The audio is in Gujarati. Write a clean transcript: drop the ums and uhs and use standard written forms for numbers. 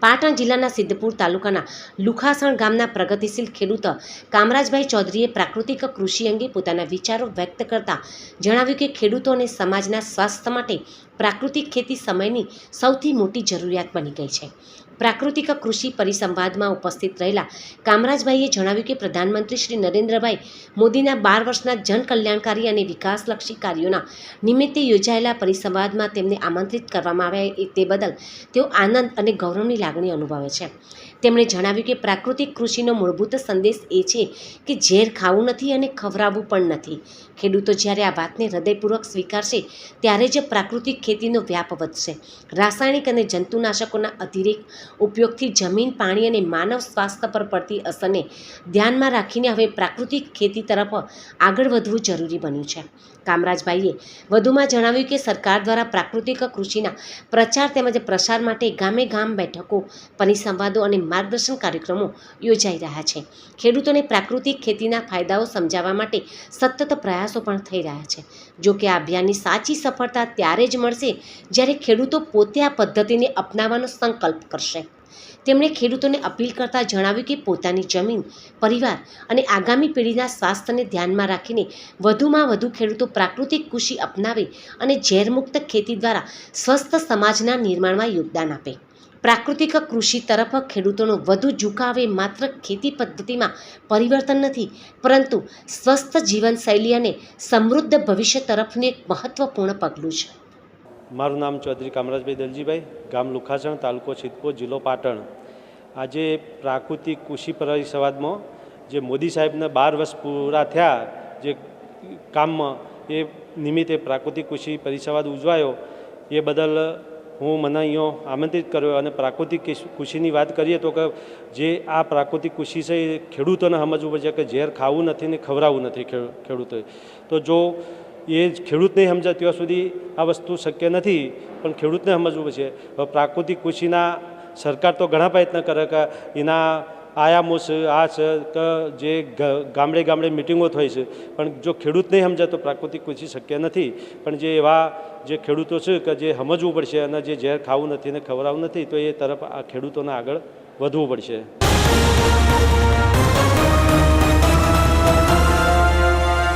પાટણ જિલ્લાના સિદ્ધપુર તાલુકાના લુખાસણ ગામના પ્રગતિશીલ ખેડૂત કામરાજભાઈ ચૌધરીએ પ્રાકૃતિક કૃષિ અંગે પોતાના વિચારો વ્યક્ત કરતા જણાવ્યું કે ખેડૂતો અને સમાજના સ્વાસ્થ્ય માટે પ્રાકૃતિક ખેતી સમયની સૌથી મોટી જરૂરિયાત બની ગઈ છે। પ્રાકૃતિક કૃષિ પરિસંવાદમાં ઉપસ્થિત રહેલા કામરાજભાઈએ જણાવ્યું કે પ્રધાનમંત્રી શ્રી નરેન્દ્રભાઈ મોદીના 12 વર્ષના જનકલ્યાણકારી અને વિકાસલક્ષી કાર્યોના નિમિત્તે યોજાયેલા પરિસંવાદમાં તેમને આમંત્રિત કરવામાં આવ્યા તે બદલ તેઓ આનંદ અને ગૌરવની લાગણી અનુભવે છે। તેમણે જણાવ્યું કે પ્રાકૃતિક કૃષિનો મૂળભૂત સંદેશ એ છે કે ઝેર ખાવું નથી અને ખવડાવવું પણ નથી। ખેડૂતો જ્યારે આ વાતને હૃદયપૂર્વક સ્વીકારશે ત્યારે જ પ્રાકૃતિક ખેતીનો વ્યાપ વધશે। રાસાયણિક અને જંતુનાશકોના અતિરેક ઉપયોગથી જમીન, પાણી અને માનવ સ્વાસ્થ્ય પર પડતી અસરને ધ્યાનમાં રાખીને હવે પ્રાકૃતિક ખેતી તરફ આગળ વધવું જરૂરી બન્યું છે। કામરાજભાઈએ વધુમાં જણાવ્યું કે સરકાર દ્વારા પ્રાકૃતિક કૃષિના પ્રચાર તેમજ પ્રસાર માટે ગામે ગામ બેઠકો, પરિસંવાદો અને માર્ગદર્શન કાર્યક્રમો યોજાઈ રહ્યા છે। ખેડૂતોને પ્રાકૃતિક ખેતીના ફાયદાઓ સમજાવવા માટે સતત પ્રયાસો પણ થઈ રહ્યા છે। જો કે આ અભિયાનની સાચી સફળતા ત્યારે જ મળશે જ્યારે ખેડૂતો પોતે આ પદ્ધતિને અપનાવવાનો સંકલ્પ કરશે। તેમણે ખેડૂતોને અપીલ કરતા જણાવ્યું કે પોતાની જમીન, પરિવાર અને આગામી પેઢીના સ્વાસ્થ્યને ધ્યાનમાં રાખીને વધુમાં વધુ ખેડૂતો પ્રાકૃતિક કૃષિ અપનાવે અને ઝેરમુક્ત ખેતી દ્વારા સ્વસ્થ સમાજના નિર્માણમાં યોગદાન આપે। પ્રાકૃતિક કૃષિ તરફ ખેડૂતોનો વધુ ઝુકાવ એ માત્ર ખેતી પદ્ધતિમાં પરિવર્તન નથી, પરંતુ સ્વસ્થ જીવનશૈલી અને સમૃદ્ધ ભવિષ્ય તરફનું એક મહત્વપૂર્ણ પગલું છે। મારું નામ ચૌધરી કામરાજભાઈ દલજીભાઈ, ગામ લુખાસણ, તાલુકો સિદ્ધપુર, જિલ્લો પાટણ। આજે પ્રાકૃતિક કૃષિ પરિસંવાદમાં જે મોદી સાહેબને 12 વર્ષ પૂરા થયા જે કામમાં, એ નિમિત્તે પ્રાકૃતિક કૃષિ પરિસંવાદ ઉજવાયો એ બદલ મને અહીંયા આમંત્રિત કર્યો। અને પ્રાકૃતિક કૃષિની વાત કરીએ તો કે જે આ પ્રાકૃતિક કૃષિ છે એ ખેડૂતોને સમજવું પડશે કે ઝેર ખાવું નથી ને ખવડાવવું નથી ખેડૂતોએ। તો જો એ ખેડૂત નહીં સમજાય ત્યાં સુધી આ વસ્તુ શક્ય નથી, પણ ખેડૂતને સમજવું પડશે। પ્રાકૃતિક કૃષિના સરકાર તો ઘણા પ્રયત્ન કરે કે એના આયામો છે, આ છે કે જે ગામડે ગામડે મિટિંગો થાય છે, પણ જો ખેડૂત નહીં સમજાય તો પ્રાકૃતિક કૃષિ શક્ય નથી। પણ જે એવા જે ખેડૂતો છે કે જે સમજવું પડશે અને જે ઝેર ખાવું નથી ને ખવડાવવું નથી, તો એ તરફ આ ખેડૂતોને આગળ વધવું પડશે।